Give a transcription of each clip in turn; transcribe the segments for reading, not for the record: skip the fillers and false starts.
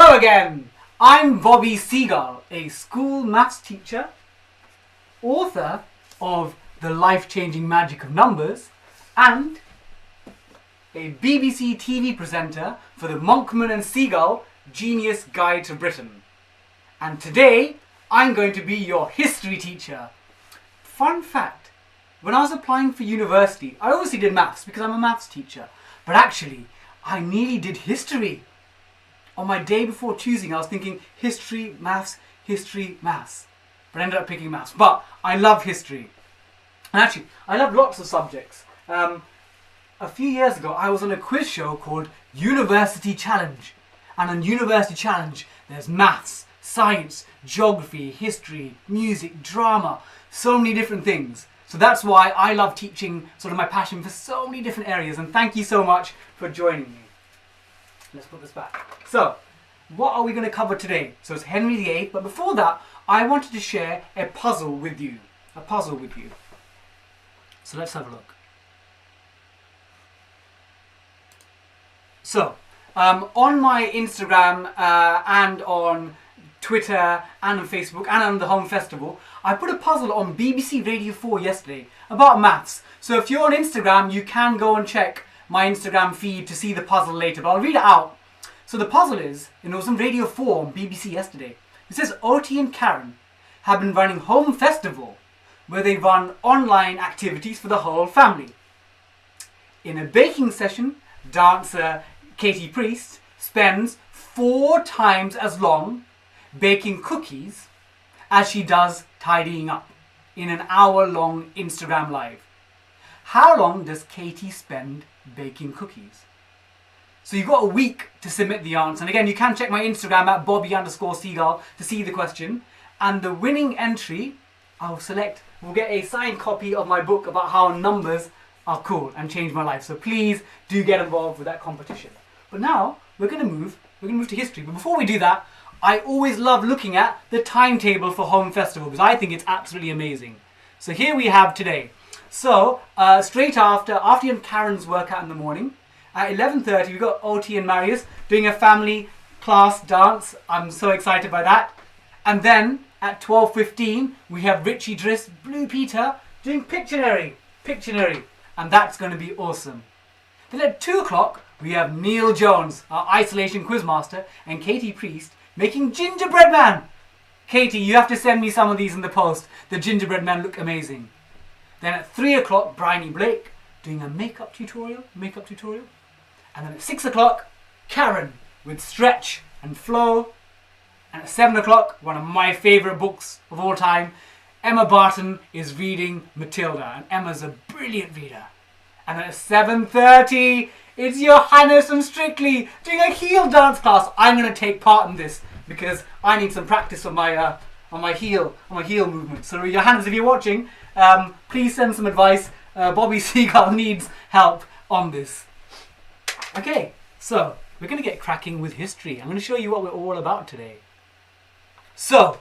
Hello again! I'm Bobby Seagull, a school maths teacher, author of The Life-Changing Magic of Numbers, and a BBC TV presenter for the Monkman and Seagull Genius Guide to Britain. And today, I'm going to be your history teacher. Fun fact, when I was applying for university, I obviously did maths because I'm a maths teacher, but actually, I nearly did history. On my day before choosing, I was thinking history, maths, but I ended up picking maths. But I love history. And actually, I love lots of subjects. A few years ago, I was on a quiz show called University Challenge. And on University Challenge, there's maths, science, geography, history, music, drama, so many different things. So that's why I love teaching, sort of my passion for so many different areas. And thank you so much for joining me. Let's put this back. So, what are we going to cover today? So it's Henry VIII, but before that, I wanted to share a puzzle with you. So let's have a look. So, on my Instagram and on Twitter and on Facebook and on the Home Festival, I put a puzzle on BBC Radio 4 yesterday about maths. So if you're on Instagram, you can go and check my Instagram feed to see the puzzle later, but I'll read it out. So the puzzle is, it was on Radio 4 on BBC yesterday. It says Oti and Karen have been running Home Festival, where they run online activities for the whole family. In a baking session, dancer Katie Priest spends 4 times as long baking cookies as she does tidying up in an hour-long Instagram live. How long does Katie spend baking cookies? So you've got a week to submit the answer. And again, you can check my Instagram at Bobby_Seagull to see the question. And the winning entry, I'll select, will get a signed copy of my book about how numbers are cool and change my life. So please do get involved with that competition. But now we're going to move to history. But before we do that, I always love looking at the timetable for Home Festival because I think it's absolutely amazing. So here we have today. So straight after you and Karen's workout in the morning, at 11:30 we've got Oti and Marius doing a family class dance. I'm so excited by that. And then at 12:15 we have Richie Driss, Blue Peter doing Pictionary. And that's going to be awesome. Then at 2 o'clock we have Neil Jones, our isolation quizmaster, and Katie Priest making gingerbread man. Katie, you have to send me some of these in the post. The gingerbread men look amazing. Then at 3 o'clock, Bryony Blake doing a makeup tutorial. And then at 6 o'clock, Karen with stretch and flow. And at 7 o'clock, one of my favourite books of all time, Emma Barton is reading Matilda. And Emma's a brilliant reader. And then at 7:30, it's Johannes and Strictly doing a heel dance class. I'm going to take part in this because I need some practice on my heel movement. So Johannes, if you're watching, please send some advice. Bobby Seagull needs help on this. Okay, so we're going to get cracking with history. I'm going to show you what we're all about today. So,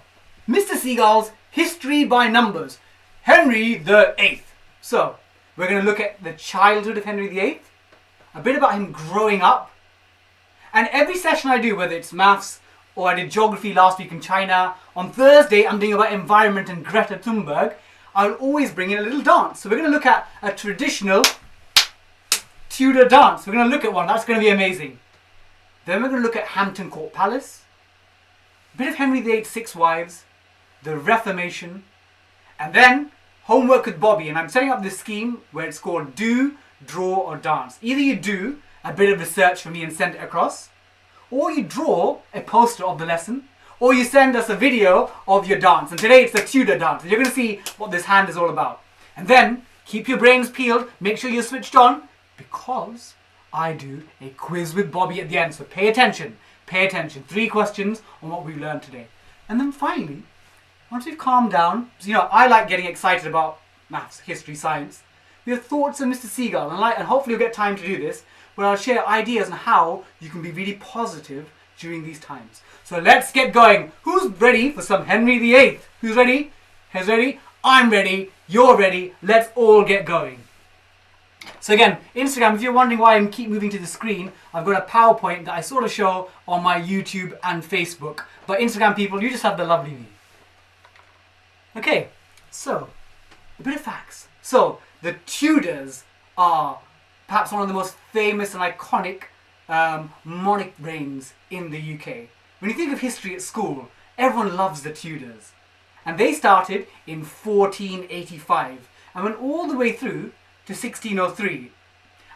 Mr. Seagull's History by Numbers, Henry VIII. So, we're going to look at the childhood of Henry VIII, a bit about him growing up, and every session I do, whether it's maths or I did geography last week in China, on Thursday I'm doing about environment and Greta Thunberg, I'll always bring in a little dance. So we're going to look at a traditional Tudor dance. We're going to look at one. That's going to be amazing. Then we're going to look at Hampton Court Palace, a bit of Henry VIII's 6 wives, the Reformation, and then homework with Bobby. And I'm setting up this scheme where it's called Do, Draw or Dance. Either you do a bit of research for me and send it across, or you draw a poster of the lesson, or you send us a video of your dance. And today it's the Tudor dance. And you're going to see what this hand is all about. And then keep your brains peeled. Make sure you're switched on because I do a quiz with Bobby at the end. So pay attention. 3 questions on what we learned today. And then finally, once we've calmed down, because I like getting excited about maths, history, science, we have thoughts of Mr. Seagull. And hopefully you'll get time to do this, where I'll share ideas on how you can be really positive during these times. So let's get going. Who's ready for some Henry VIII? Who's ready? Who's ready? I'm ready. You're ready. Let's all get going. So again, Instagram, if you're wondering why I keep moving to the screen, I've got a PowerPoint that I sort of show on my YouTube and Facebook. But Instagram people, you just have the lovely view. Okay, so, a bit of facts. So, the Tudors are perhaps one of the most famous and iconic monarch reigns in the UK. When you think of history at school, everyone loves the Tudors. And they started in 1485 and went all the way through to 1603.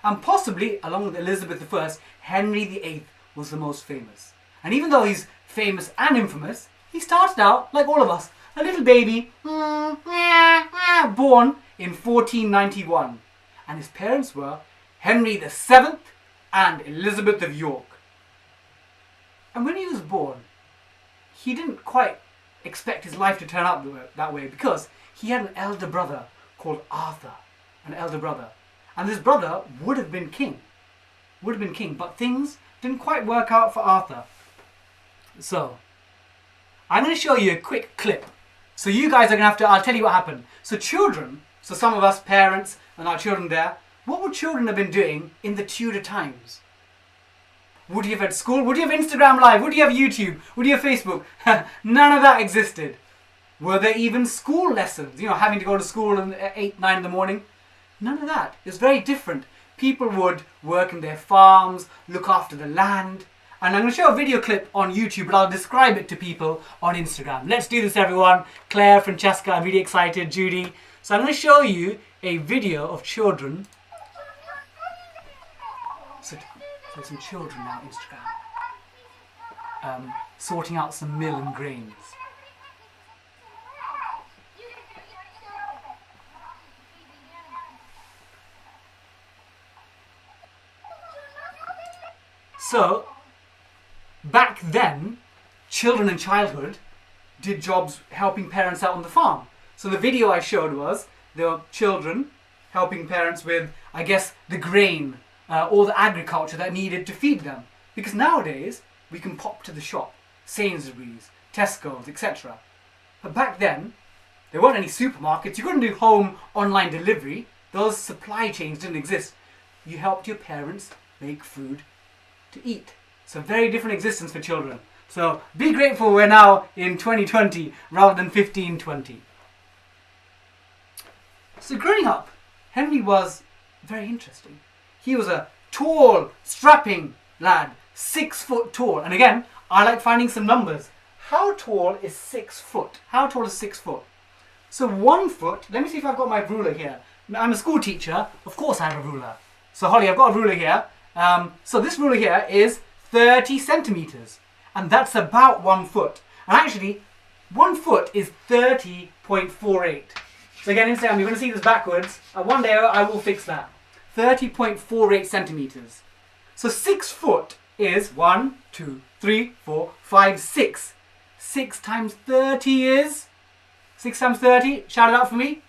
And possibly, along with Elizabeth I, Henry VIII was the most famous. And even though he's famous and infamous, he started out, like all of us, a little baby, born in 1491. And his parents were Henry VII and Elizabeth of York. And when he was born, he didn't quite expect his life to turn out that way, because he had an elder brother called Arthur. An elder brother. And this brother would have been king. But things didn't quite work out for Arthur. So, I'm going to show you a quick clip. So you guys are going to have to, I'll tell you what happened. So children, so some of us parents and our children there, what would children have been doing in the Tudor times? Would you have had school? Would you have Instagram Live? Would you have YouTube? Would you have Facebook? None of that existed. Were there even school lessons? You know, having to go to school at 8, 9 in the morning? None of that. It was very different. People would work in their farms, look after the land. And I'm going to show a video clip on YouTube, but I'll describe it to people on Instagram. Let's do this, everyone. Claire, Francesca, I'm really excited. Judy. So I'm going to show you a video of children. So there's some children now on Instagram. Sorting out some mill and grains. So, back then, children in childhood did jobs helping parents out on the farm. So the video I showed was there were children helping parents with, I guess, the grain or the agriculture that needed to feed them. Because nowadays, we can pop to the shop, Sainsbury's, Tesco's, etc. But back then, there weren't any supermarkets. You couldn't do home online delivery. Those supply chains didn't exist. You helped your parents make food to eat. So very different existence for children. So be grateful we're now in 2020 rather than 1520. So growing up, Henry was very interesting. He was a tall, strapping lad, 6 foot tall. And again, I like finding some numbers. How tall is 6 foot? How tall is 6 foot? So 1 foot, let me see if I've got my ruler here. I'm a school teacher, of course I have a ruler. So Holly, I've got a ruler here. So this ruler here is 30 centimeters, and that's about 1 foot. And actually, 1 foot is 30.48. So again, Instagram, you're going to see this backwards. One day I will fix that. 30.48 centimeters. So 6 foot is 1, 2, 3, 4, 5, 6. 6 times 30 is 6 times 30. Shout it out for me.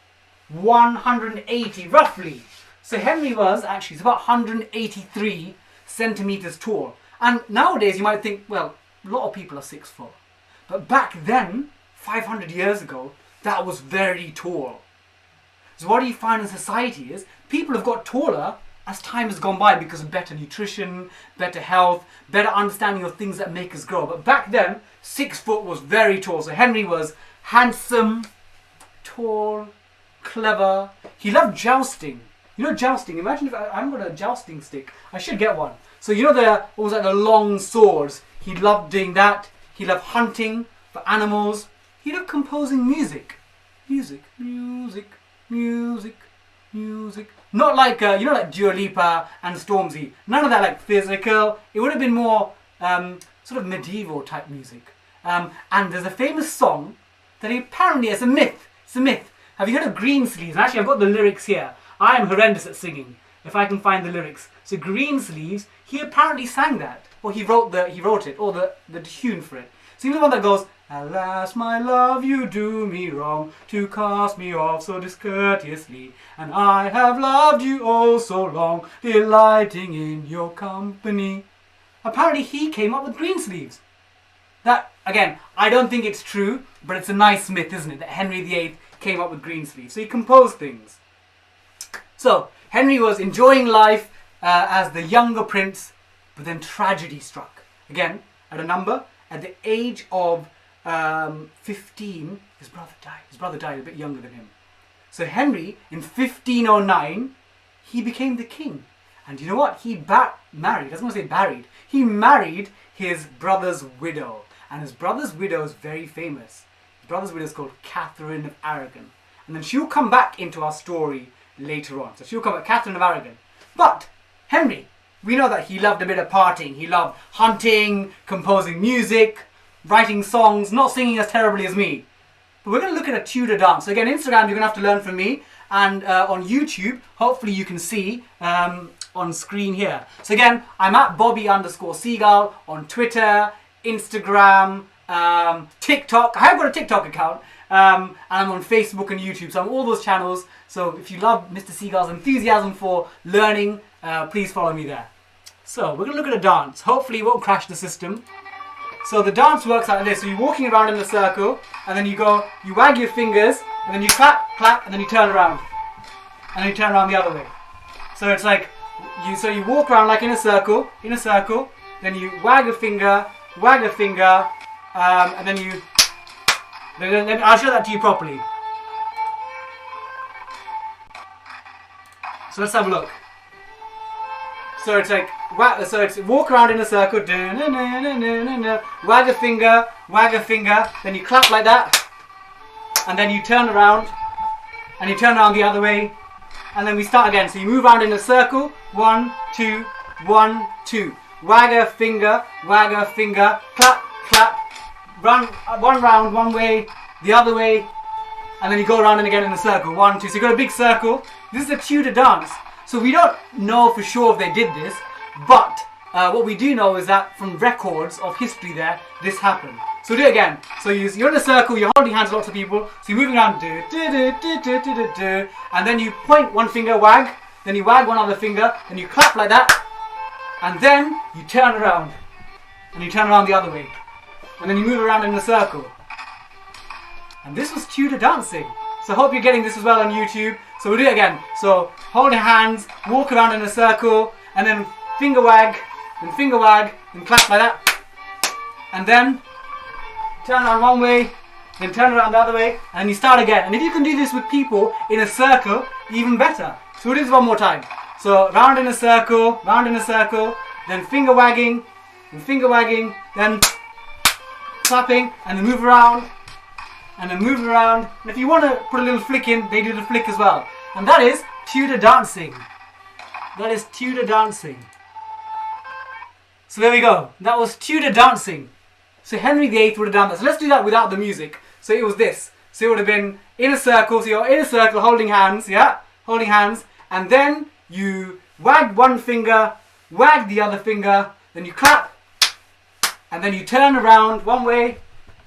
180, roughly. So Henry was actually, it's about 183 centimeters tall. And nowadays you might think, well, a lot of people are 6 foot. But back then, 500 years ago, that was very tall. So what do you find in society is, people have got taller as time has gone by because of better nutrition, better health, better understanding of things that make us grow. But back then, 6 foot was very tall. So Henry was handsome, tall, clever. He loved jousting. You know jousting, imagine if I haven't got a jousting stick. I should get one. So you know what was like the long swords? He loved doing that. He loved hunting for animals. He loved composing music. Music, music, music, music. Not like, you know, like Dua Lipa and Stormzy. None of that like physical. It would have been more sort of medieval type music. And there's a famous song that he apparently, it's a myth. It's a myth. Have you heard of Greensleeves? And actually I've got the lyrics here. I am horrendous at singing, if I can find the lyrics. So Greensleeves, he apparently sang that. Or he wrote it, or the tune for it. So you know the one that goes, alas, my love, you do me wrong, to cast me off so discourteously. And I have loved you oh so long, delighting in your company. Apparently he came up with Greensleeves. That, again, I don't think it's true, but it's a nice myth, isn't it? That Henry VIII came up with Greensleeves. So he composed things. So, Henry was enjoying life as the younger prince, but then tragedy struck. Again, at the age of 15, his brother died. His brother died a bit younger than him. So Henry, in 1509, he became the king. And you know what? He married, I doesn't want to say buried, he married his brother's widow. And his brother's widow is very famous. His brother's widow is called Catherine of Aragon. And then she'll come back into our story later on. So she'll come back, Catherine of Aragon. But Henry, we know that he loved a bit of partying. He loved hunting, composing music, writing songs, not singing as terribly as me. But we're going to look at a Tudor dance. So again, Instagram, you're going to have to learn from me. And on YouTube, hopefully you can see on screen here. So again, I'm at Bobby_Seagull on Twitter, Instagram, TikTok. I have got a TikTok account. And I'm on Facebook and YouTube. So I'm on all those channels. So if you love Mr. Seagull's enthusiasm for learning, please follow me there. So we're going to look at a dance. Hopefully it won't crash the system. So the dance works like this. So you're walking around in a circle, and then you wag your fingers, and then you clap, clap, and then you turn around. And then you turn around the other way. So it's like, you walk around like in a circle, then you wag a finger, and then then I'll show that to you properly. So let's have a look. So it's like, it's walk around in a circle, wag a finger, then you clap like that, and then you turn around, and you turn around the other way, and then we start again. So you move around in a circle, 1, 2, 1, 2. Wag a finger, clap, clap, run one round one way, the other way, and then you go around and again in a circle, 1, 2. So you got a big circle. This is a Tudor dance. So we don't know for sure if they did this, but what we do know is that from records of history there, this happened. So do it again. So you're in a circle, you're holding hands with lots of people, so you're moving around, and then you point one finger, wag, then you wag one other finger, then you clap like that, and then you turn around, and you turn around the other way, and then you move around in a circle. And this was Tudor dancing. So I hope you're getting this as well on YouTube. So we'll do it again. So hold your hands, walk around in a circle, and then finger wag, then clap like that. And then turn around one way, then turn around the other way, and you start again. And if you can do this with people in a circle, even better. So we'll do this one more time. So round in a circle, then finger wagging, then clapping, and then move around. And then move around. And if you want to put a little flick in, they do the flick as well. And that is Tudor dancing. So there we go. That was Tudor dancing. So Henry VIII would have done that. So let's do that without the music. So it was this. So it would have been in a circle. So you're in a circle holding hands. Yeah? Holding hands. And then you wag one finger, wag the other finger. Then you clap. And then you turn around one way.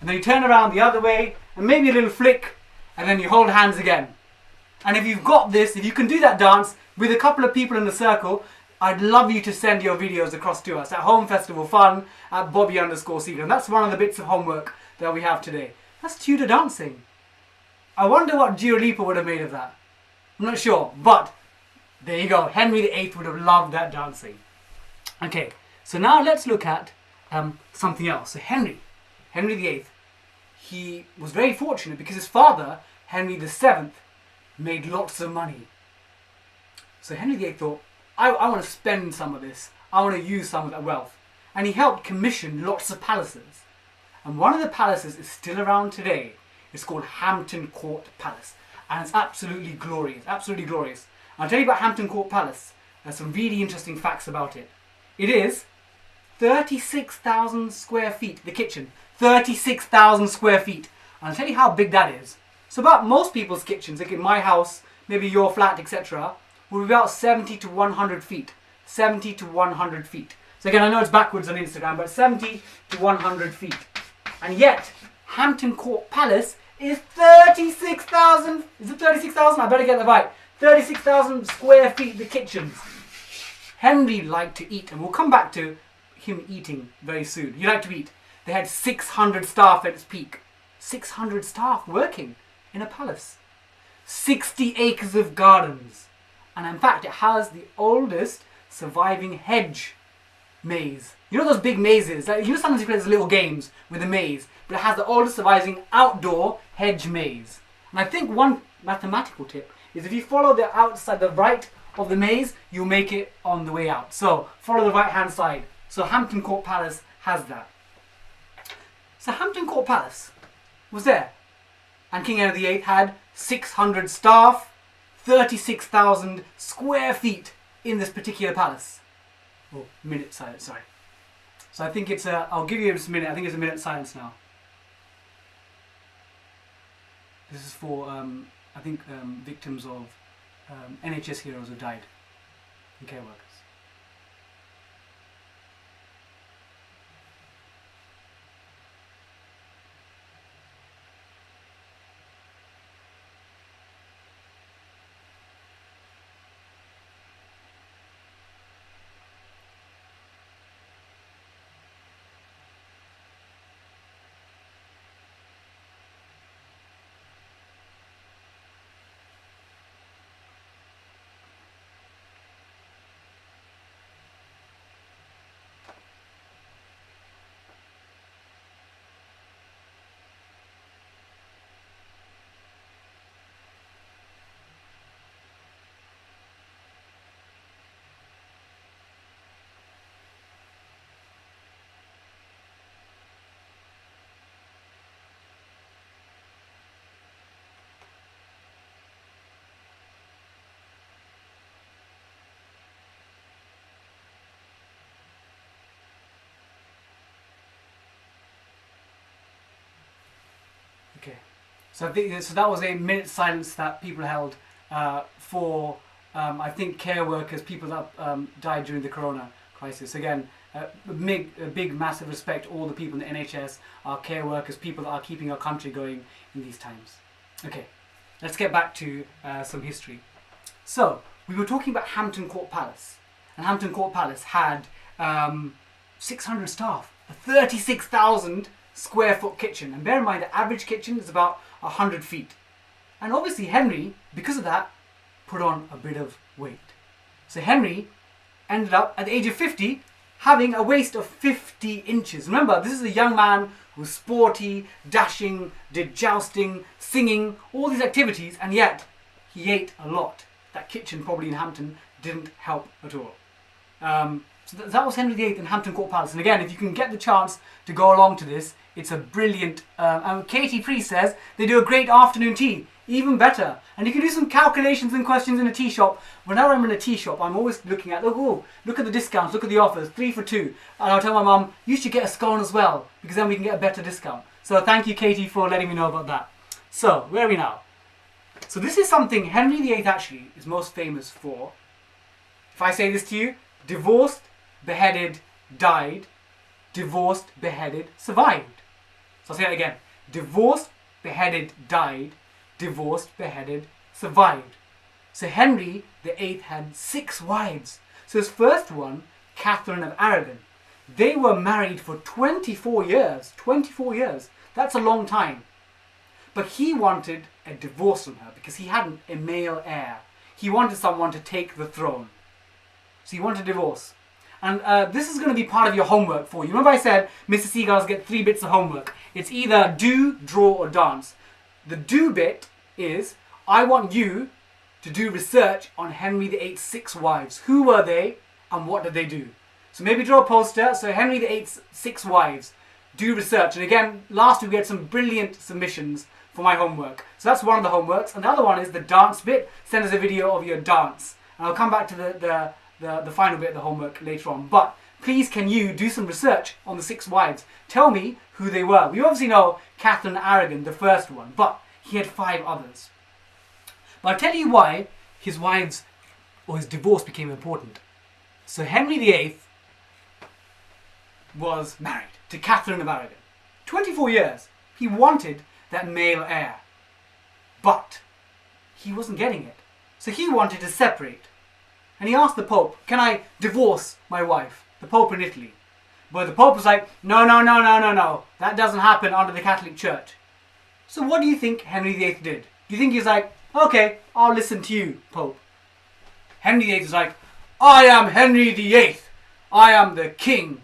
And then you turn around the other way. And maybe a little flick, and then you hold hands again. And if you've got this, if you can do that dance with a couple of people in the circle, I'd love you to send your videos across to us at Home Festival Fun at Bobby_Seagull. And that's one of the bits of homework that we have today. That's Tudor dancing. I wonder what Dua Lipa would have made of that. I'm not sure, but there you go. Henry VIII would have loved that dancing. Okay, so now let's look at something else. So Henry VIII. He was very fortunate because his father, Henry VII, made lots of money. So Henry VIII thought, I want to spend some of this. I want to use some of that wealth. And he helped commission lots of palaces. And one of the palaces is still around today. It's called Hampton Court Palace. And it's absolutely glorious. Absolutely glorious. I'll tell you about Hampton Court Palace. There's some really interesting facts about it. It is 36,000 square feet, the kitchen. 36,000 square feet. And I'll tell you how big that is. So about most people's kitchens, like in my house, maybe your flat, etc., will be about 70 to 100 feet. 70 to 100 feet. So again, I know it's backwards on Instagram, but 70 to 100 feet. And yet, Hampton Court Palace is 36,000. Is it 36,000? I better get that right. 36,000 square feet, the kitchens. Henry liked to eat, and we'll come back to him eating very soon. He liked to eat. They had 600 staff at its peak. 600 staff working in a palace. 60 acres of gardens. And And in fact, it has the oldest surviving hedge maze. You know those big mazes? Like, you know sometimes you play those little games with a maze, but it has the oldest surviving outdoor hedge maze. And I think one mathematical tip is if you follow the outside, the right of the maze, you'll make it on the way out. So follow the right hand side. So Hampton Court Palace has that. So Hampton Court Palace was there. And King Henry VIII had 600 staff, 36,000 square feet in this particular palace. Oh, minute silence, sorry. So I think it's I'll give you just a minute. I think it's a minute silence now. This is for, I think, victims of NHS heroes who died and care workers. Okay, so I think so. That was a minute silence that people held for I think care workers, people that died during the Corona crisis. Again, a big, massive respect to all the people in the NHS, our care workers, people that are keeping our country going in these times. Okay, let's get back to some history. So we were talking about Hampton Court Palace, and Hampton Court Palace had 600 staff, a 36,000 square foot kitchen, and bear in mind the average kitchen is about 100 feet. And obviously Henry, because of that, put on a bit of weight. So Henry ended up at the age of 50 having a waist of 50 inches. Remember, this is a young man who was sporty, dashing, did jousting, singing, all these activities, and yet he ate a lot. That kitchen probably in Hampton didn't help at all. So that was Henry VIII and Hampton Court Palace. And again, if you can get the chance to go along to this, it's a brilliant... and Katie Priest says they do a great afternoon tea. Even better. And you can do some calculations and questions in a tea shop. Whenever I'm in a tea shop, I'm always looking at, look at the discounts, look at the offers, 3 for 2. And I'll tell my mum, you should get a scone as well, because then we can get a better discount. So thank you, Katie, for letting me know about that. So, where are we now? So this is something Henry VIII actually is most famous for. If I say this to you, divorced, beheaded, died, divorced, beheaded, survived. So I'll say that again. Divorced, beheaded, died, divorced, beheaded, survived. So Henry VIII had 6 wives. So his first one, Catherine of Aragon. They were married for 24 years. 24 years. That's a long time. But he wanted a divorce from her because he hadn't a male heir. He wanted someone to take the throne. So he wanted a divorce. And this is going to be part of your homework for you. Remember I said Mr. Seagulls get 3 bits of homework. It's either do, draw or dance. The do bit is I want you to do research on Henry VIII's 6 wives. Who were they and what did they do? So maybe draw a poster. So Henry VIII's 6 wives. Do research. And again, last week we had some brilliant submissions for my homework. So that's one of the homeworks. And the other one is the dance bit. Send us a video of your dance. And I'll come back to the final bit of the homework later on. But please can you do some research on the 6 wives. Tell me who they were. We obviously know Catherine Aragon, the first one, but he had 5 others. But I'll tell you why his wives or his divorce became important. So Henry VIII was married to Catherine of Aragon. 24 years. He wanted that male heir. But he wasn't getting it. So he wanted to separate. And he asked the Pope, can I divorce my wife? The Pope in Italy. But the Pope was like, no. That doesn't happen under the Catholic Church. So what do you think Henry VIII did? Do you think he's like, okay, I'll listen to you, Pope? Henry VIII is like, I am Henry VIII. I am the king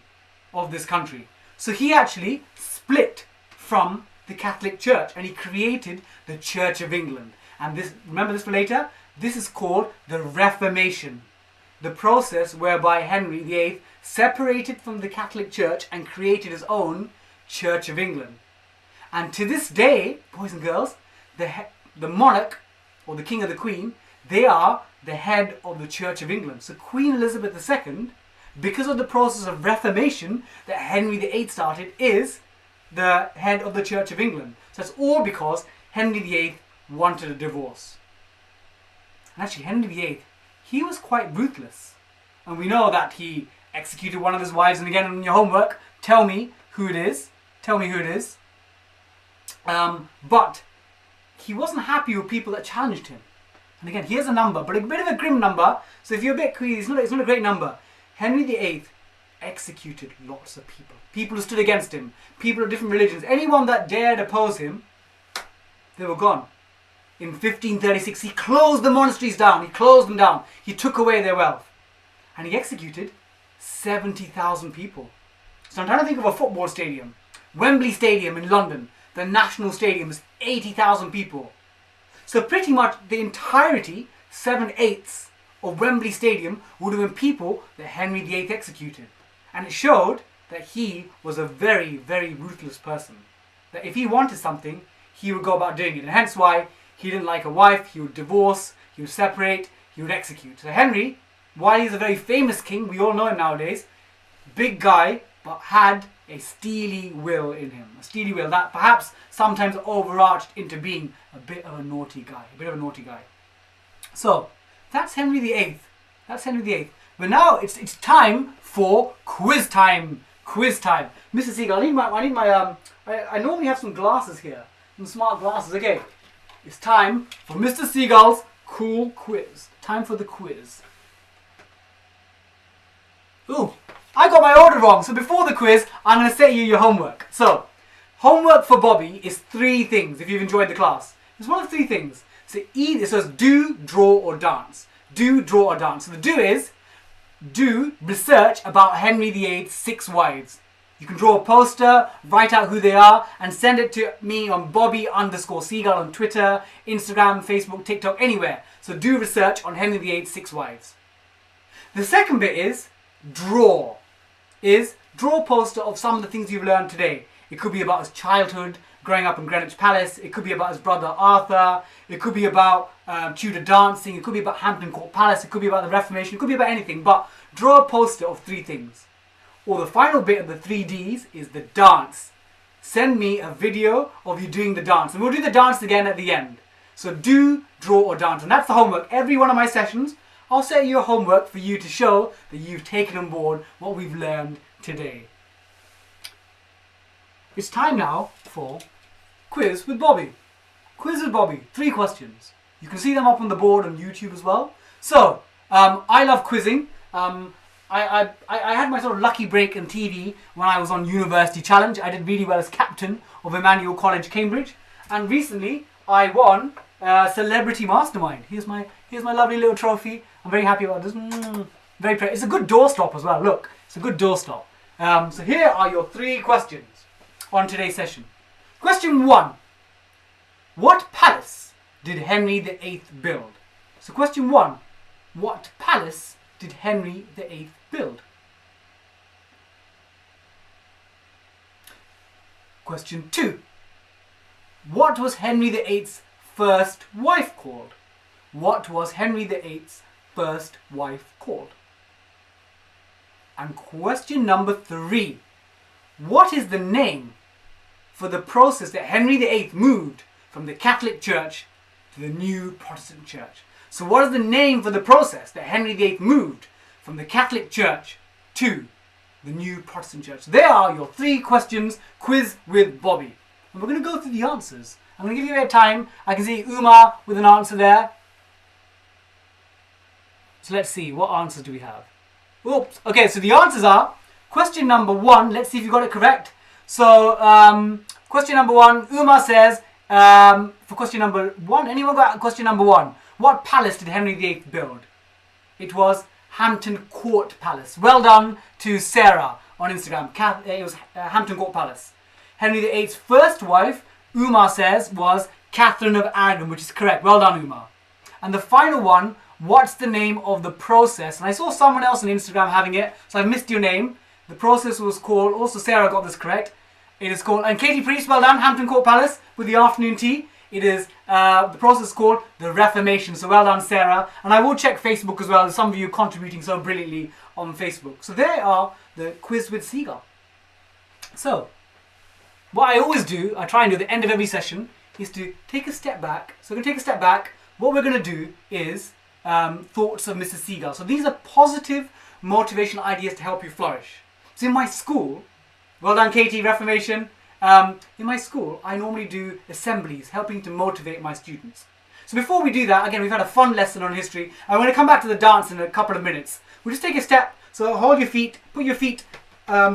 of this country. So he actually split from the Catholic Church and he created the Church of England. And this, remember this for later? This is called the Reformation. The process whereby Henry VIII separated from the Catholic Church and created his own Church of England. And to this day, boys and girls, the monarch or the king or the queen, they are the head of the Church of England. So Queen Elizabeth II, because of the process of Reformation that Henry VIII started, is the head of the Church of England. So it's all because Henry VIII wanted a divorce. And actually Henry VIII, he was quite ruthless. And we know that he executed one of his wives. And again, in your homework, tell me who it is. Tell me who it is. But he wasn't happy with people that challenged him. And again, here's a number, but a bit of a grim number. So if you're a bit queasy, it's not a great number. Henry VIII executed lots of people. People who stood against him. People of different religions. Anyone that dared oppose him, they were gone. In 1536, he closed the monasteries down. He closed them down. He took away their wealth. And he executed 70,000 people. So I'm trying to think of a football stadium. Wembley Stadium in London. The National Stadium is 80,000 people. So pretty much the entirety, 7/8 of Wembley Stadium would have been people that Henry VIII executed. And it showed that he was a very, very ruthless person. That if he wanted something, he would go about doing it. And hence why he didn't like a wife, he would divorce, he would separate, he would execute. So Henry, while he's a very famous king, we all know him nowadays, big guy, but had a steely will in him. A steely will that perhaps sometimes overarched into being a bit of a naughty guy. So, that's Henry VIII. That's Henry VIII. But now it's time for quiz time. Quiz time. Mr. Seagull, I normally have some glasses here. Some smart glasses. Okay. It's time for Mr. Seagull's cool quiz. Time for the quiz. Ooh, I got my order wrong. So before the quiz, I'm going to set you your homework. So, homework for Bobby is 3 things if you've enjoyed the class. It's one of 3 things. So it says do, draw or dance. Do, draw or dance. So the do is, do research about Henry VIII's 6 wives. You can draw a poster, write out who they are, and send it to me on Bobby_Seagull on Twitter, Instagram, Facebook, TikTok, anywhere. So do research on Henry VIII's 6 wives. The second bit is draw. Draw a poster of some of the things you've learned today. It could be about his childhood, growing up in Greenwich Palace. It could be about his brother Arthur. It could be about Tudor dancing. It could be about Hampton Court Palace. It could be about the Reformation. It could be about anything. But draw a poster of 3 things. Or the final bit of the 3 Ds is the dance. Send me a video of you doing the dance. And we'll do the dance again at the end. So do, draw or dance. And that's the homework. Every one of my sessions, I'll set you a homework for you to show that you've taken on board what we've learned today. It's time now for Quiz with Bobby. Quiz with Bobby. 3 questions. You can see them up on the board on YouTube as well. So, I love quizzing. I had my sort of lucky break in TV when I was on University Challenge. I did really well as captain of Emmanuel College, Cambridge. And recently, I won Celebrity Mastermind. Here's my lovely little trophy. I'm very happy about this. Very pretty. It's a good doorstop as well. Look, it's a good doorstop. So here are your 3 questions on today's session. Question 1. What palace did Henry VIII build? So question 1. What palace did Henry VIII build? Question 2. What was Henry VIII's first wife called? What was Henry VIII's first wife called? And question number 3. What is the name for the process that Henry VIII moved from the Catholic Church to the new Protestant Church? So what is the name for the process that Henry VIII moved from the Catholic Church to the new Protestant Church? There are your 3 questions, quiz with Bobby. And we're going to go through the answers. I'm going to give you a bit of time. I can see Umar with an answer there. So let's see, what answers do we have? Oops. Okay, so the answers are question number 1. Let's see if you got it correct. So, question number 1, Umar says, for question number 1, anyone got question number 1? What palace did Henry VIII build? it was Hampton Court Palace. Well done to Sarah on Instagram. It was Hampton Court Palace. Henry VIII's first wife, Umar says, was Catherine of Aragon, which is correct. Well done, Umar. And the final one, what's the name of the process? And I saw someone else on Instagram having it, so I missed your name. The process was called, also Sarah got this correct. It is called, and Katie Priest, well done, Hampton Court Palace with the afternoon tea. It is, the process is called the Reformation. So well done, Sarah. And I will check Facebook as well. There's some of you contributing so brilliantly on Facebook. So there are the quiz with Seagull. So, what I always do, I try and do at the end of every session, is to take a step back. So we're going to take a step back. What we're going to do is thoughts of Mrs. Seagull. So these are positive motivational ideas to help you flourish. So in my school, well done Katie, Reformation. In my school, I normally do assemblies, helping to motivate my students. So before we do that, again, we've had a fun lesson on history. And we're going to come back to the dance in a couple of minutes. We'll just take a step. So hold your feet, put your feet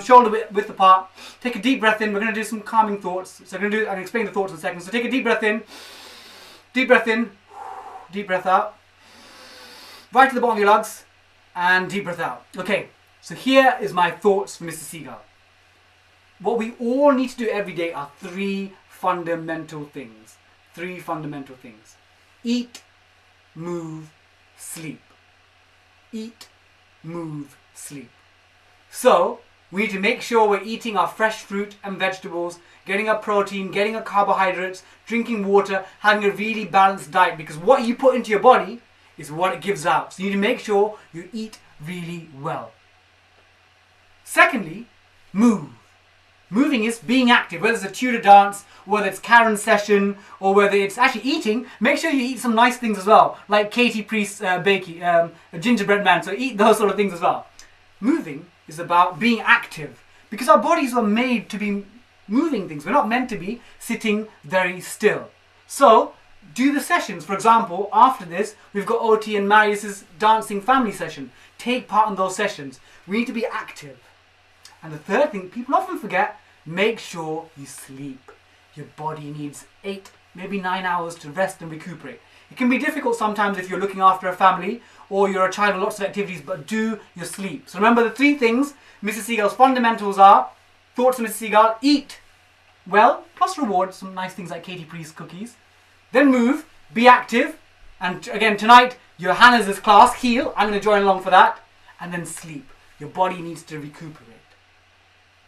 shoulder width apart. Take a deep breath in. We're going to do some calming thoughts. So I'm going to explain the thoughts in a second. So take a deep breath in, deep breath out, right to the bottom of your lungs, and deep breath out. Okay, so here is my thoughts for Mr. Seagull. What we all need to do every day are three fundamental things. Three fundamental things. Eat, move, sleep. Eat, move, sleep. So, we need to make sure we're eating our fresh fruit and vegetables, getting our protein, getting our carbohydrates, drinking water, having a really balanced diet, because what you put into your body is what it gives out. So you need to make sure you eat really well. Secondly, move. Moving is being active, whether it's a Tudor dance, whether it's Karen's session, or whether it's actually eating. Make sure you eat some nice things as well, like Katie Priest's a gingerbread man, so eat those sort of things as well. Moving is about being active, because our bodies were made to be moving things. We're not meant to be sitting very still. So, do the sessions. For example, after this, we've got OT and Marius's dancing family session. Take part in those sessions. We need to be active. And the third thing, people often forget, make sure you sleep. Your body needs 8, maybe 9 hours to rest and recuperate. It can be difficult sometimes if you're looking after a family or you're a child with lots of activities, but do your sleep. So remember the three things Mrs. Seagull's fundamentals are: thoughts of Mrs. Seagull, eat well, plus reward, some nice things like Katie Priest cookies. Then move, be active, and again tonight, your Hannah's class, heal, I'm going to join along for that, and then sleep. Your body needs to recuperate.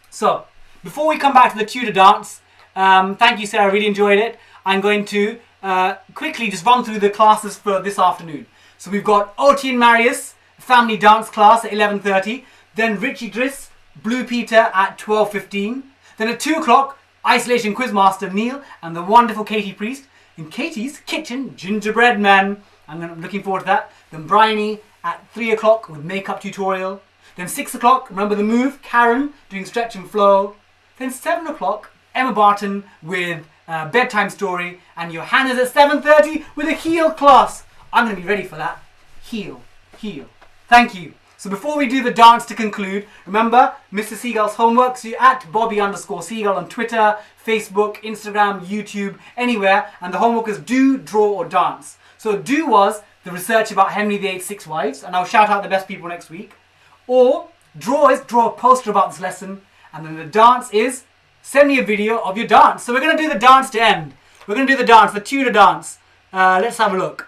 So, before we come back to the Tudor dance, thank you Sarah, I really enjoyed it. I'm going to quickly just run through the classes for this afternoon. So we've got OT and Marius, family dance class at 11:30. Then Richie Driss, Blue Peter at 12:15. Then at 2 o'clock, Isolation Quizmaster Neil and the wonderful Katie Priest in Katie's Kitchen Gingerbread Man. I'm looking forward to that. Then Bryony at 3 o'clock with makeup tutorial. Then 6 o'clock, remember the move, Karen doing stretch and flow. Then 7 o'clock, Emma Barton with bedtime story, and Johanna's at 7:30 with a heel class. I'm going to be ready for that. Heel, heel. Thank you. So before we do the dance to conclude, remember Mr. Seagull's homework. So you're at Bobby_Seagull on Twitter, Facebook, Instagram, YouTube, anywhere. And the homework is do, draw or dance. So do was the research about Henry VIII's 6 wives, and I'll shout out the best people next week. Or draw is draw a poster about this lesson. And then the dance is send me a video of your dance. So we're going to do the dance to end. We're going to do the dance, the Tudor dance. Let's have a look.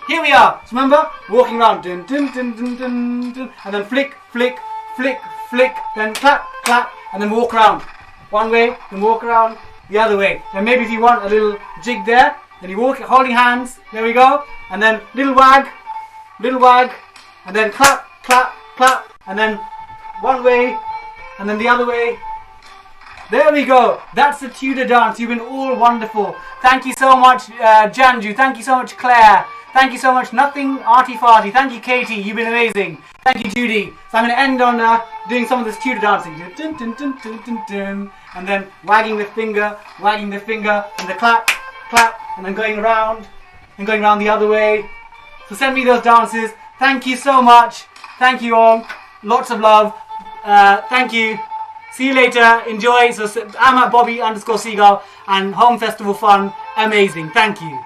Here we are. So remember, walking around, dun, dun, dun, dun, dun, dun, and then flick, flick, flick, flick, then clap, clap, and then walk around. One way, then walk around the other way. And maybe if you want a little jig there, then you walk holding hands. There we go. And then little wag, and then clap, clap, clap, and then one way, and then the other way. There we go. That's the Tudor dance. You've been all wonderful. Thank you so much, Janju. Thank you so much, Claire. Thank you so much, Nothing Arty Farty. Thank you, Katie. You've been amazing. Thank you, Judy. So I'm going to end on doing some of this Tudor dancing. Dun, dun, dun, dun, dun, dun. And then wagging the finger, and the clap, clap, and then going around, and going around the other way. So send me those dances. Thank you so much. Thank you all. Lots of love. Thank you. See you later. Enjoy. So I'm at Bobby_Seagull, and Home Festival fun. Amazing. Thank you.